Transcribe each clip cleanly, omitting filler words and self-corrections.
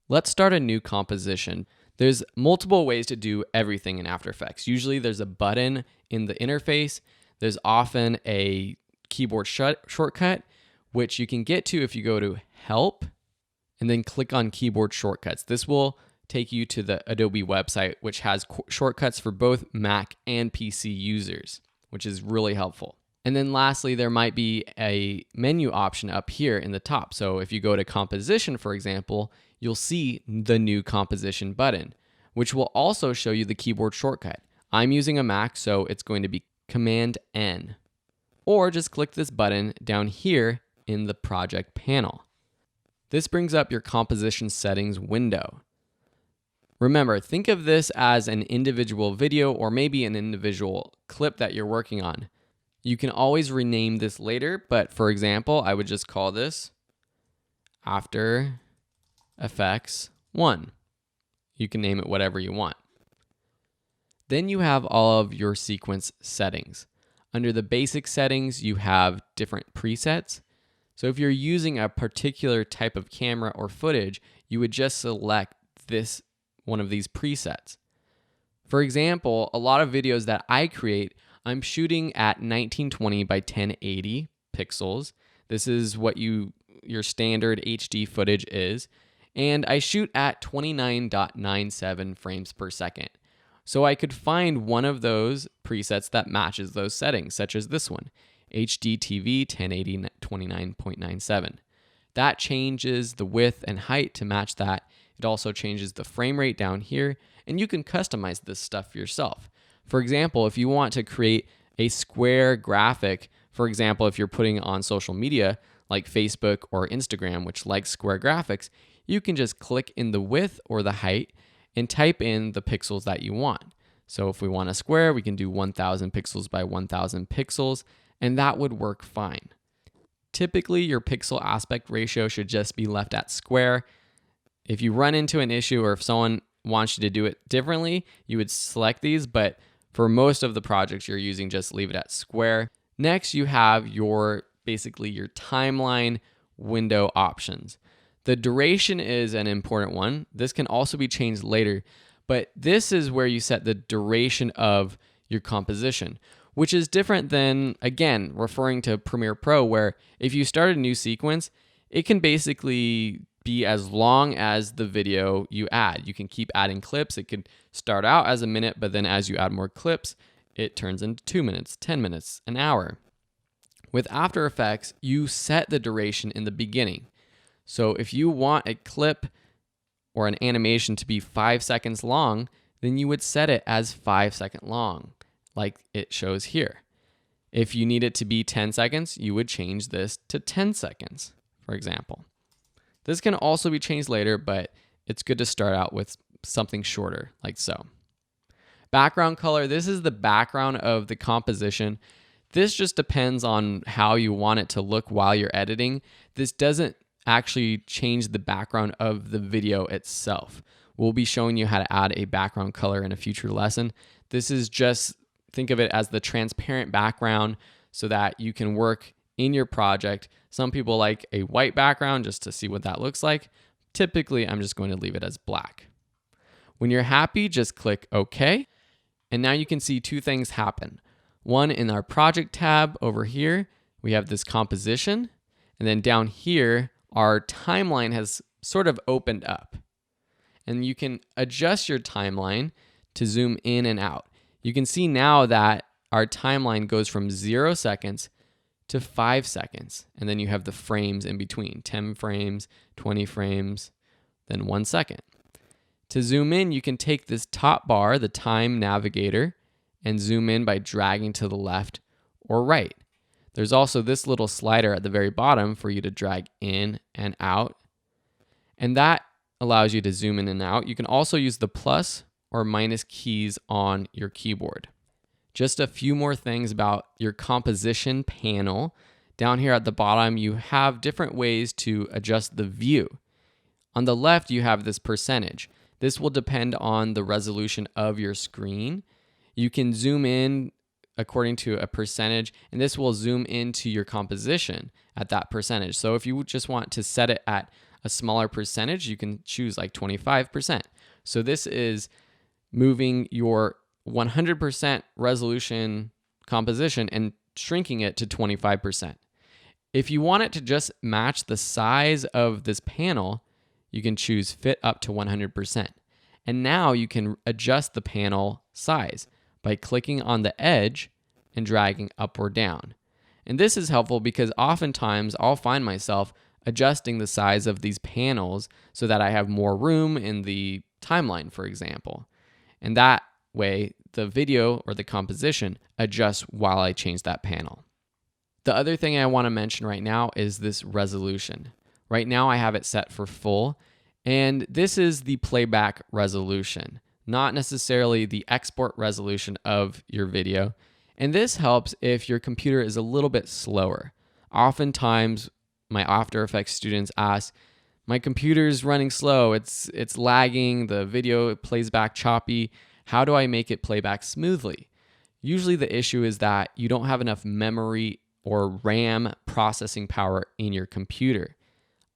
Let's start a new composition. There's multiple ways to do everything in After Effects. Usually there's a button in the interface. There's often a keyboard shortcut, which you can get to if you go to Help and then click on Keyboard Shortcuts. This will take you to the Adobe website, which has shortcuts for both Mac and PC users, which is really helpful. And then lastly, there might be a menu option up here in the top. So if you go to Composition, for example, you'll see the new Composition button, which will also show you the keyboard shortcut. I'm using a Mac, so it's going to be Command N. Or just click this button down here in the project panel. This brings up your composition settings window. Remember, think of this as an individual video or maybe an individual clip that you're working on. You can always rename this later, but for example, I would just call this After Effects 1. You can name it whatever you want. Then you have all of your sequence settings. Under the basic settings, you have different presets. So if you're using a particular type of camera or footage, you would just select this one of these presets. For example, a lot of videos that I create, I'm shooting at 1920 by 1080 pixels. This is what your standard HD footage is. And I shoot at 29.97 frames per second. So I could find one of those presets that matches those settings, such as this one, HDTV 1080 29.97. That changes the width and height to match that. It also changes the frame rate down here, and you can customize this stuff yourself. For example, if you want to create a square graphic, for example, if you're putting on social media like Facebook or Instagram, which likes square graphics, you can just click in the width or the height and type in the pixels that you want. So if we want a square, we can do 1000 pixels by 1000 pixels, and that would work fine. Typically, your pixel aspect ratio should just be left at square. If you run into an issue or if someone wants you to do it differently, you would select these, but for most of the projects you're using, just leave it at square. Next, you have basically your timeline window options. The duration is an important one. This can also be changed later, but this is where you set the duration of your composition, which is different than, again, referring to Premiere Pro, where if you start a new sequence, it can basically be as long as the video you add. You can keep adding clips. It could start out as a minute, but then as you add more clips, it turns into 2 minutes, 10 minutes, an hour. With After Effects, you set the duration in the beginning. So if you want a clip or an animation to be 5 seconds long, then you would set it as 5 second long, like it shows here. If you need it to be 10 seconds, you would change this to 10 seconds, for example. This can also be changed later, but it's good to start out with something shorter, like so. Background color, this is the background of the composition. This just depends on how you want it to look while you're editing. This doesn't actually change the background of the video itself. We'll be showing you how to add a background color in a future lesson. This is just, think of it as the transparent background so that you can work in your project. Some people like a white background just to see what that looks like. Typically, I'm just going to leave it as black. When you're happy, just click OK. And now you can see two things happen. One, in our project tab over here, we have this composition. And then down here, our timeline has sort of opened up. And you can adjust your timeline to zoom in and out. You can see now that our timeline goes from 0 seconds to 5 seconds. And then you have the frames in between, 10 frames, 20 frames, then 1 second. To zoom in, you can take this top bar, the time navigator, and zoom in by dragging to the left or right. There's also this little slider at the very bottom for you to drag in and out. And that allows you to zoom in and out. You can also use the plus or minus keys on your keyboard. Just a few more things about your composition panel. Down here at the bottom, you have different ways to adjust the view. On the left, you have this percentage. This will depend on the resolution of your screen. You can zoom in according to a percentage, and this will zoom into your composition at that percentage. So if you just want to set it at a smaller percentage, you can choose like 25%. So this is moving your 100% resolution composition and shrinking it to 25%. If you want it to just match the size of this panel, you can choose fit up to 100%. And now you can adjust the panel size by clicking on the edge and dragging up or down. And this is helpful because oftentimes I'll find myself adjusting the size of these panels so that I have more room in the timeline, for example. And that way, the video or the composition adjusts while I change that panel. The other thing I want to mention right now is this resolution. Right now I have it set for full, and this is the playback resolution, not necessarily the export resolution of your video. And this helps if your computer is a little bit slower. Oftentimes, my After Effects students ask, my computer's running slow, it's lagging, the video plays back choppy. How do I make it play back smoothly? Usually the issue is that you don't have enough memory or RAM processing power in your computer.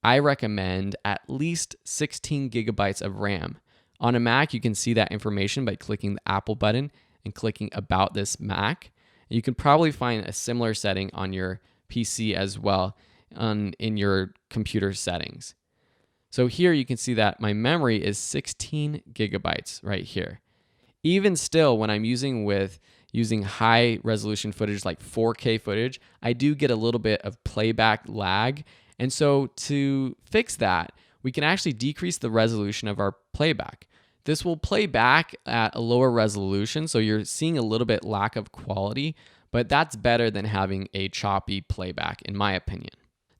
I recommend at least 16 gigabytes of RAM. On a Mac, you can see that information by clicking the Apple button and clicking About This Mac. You can probably find a similar setting on your PC as well in your computer settings. So here you can see that my memory is 16 gigabytes right here. Even still, when I'm using high resolution footage like 4K footage, I do get a little bit of playback lag. And so to fix that, we can actually decrease the resolution of our playback. This will play back at a lower resolution, so you're seeing a little bit lack of quality, but that's better than having a choppy playback, in my opinion.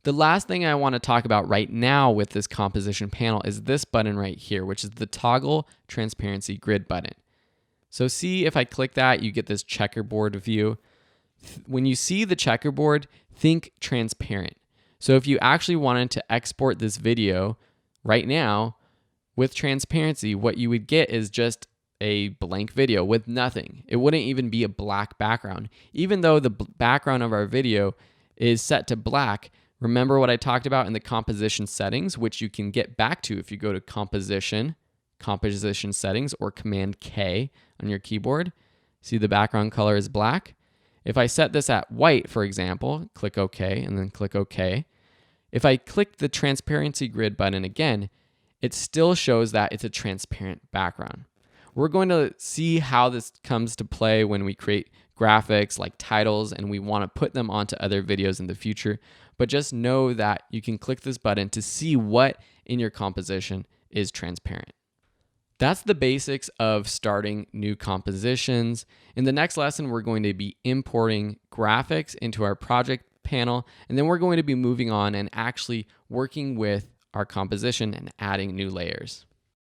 The last thing I want to talk about right now with this composition panel is this button right here, which is the toggle transparency grid button. So see, if I click that, you get this checkerboard view. When you see the checkerboard, think transparent. So if you actually wanted to export this video right now with transparency, what you would get is just a blank video with nothing. It wouldn't even be a black background. Even though the background of our video is set to black, remember what I talked about in the composition settings, which you can get back to if you go to composition settings, or Command K on your keyboard. See, the background color is black. If I set this at white, for example, click OK and then click OK. If I click the transparency grid button again, it still shows that it's a transparent background. We're going to see how this comes to play when we create graphics like titles and we want to put them onto other videos in the future. But just know that you can click this button to see what in your composition is transparent. That's the basics of starting new compositions. In the next lesson, we're going to be importing graphics into our project panel, and then we're going to be moving on and actually working with our composition and adding new layers.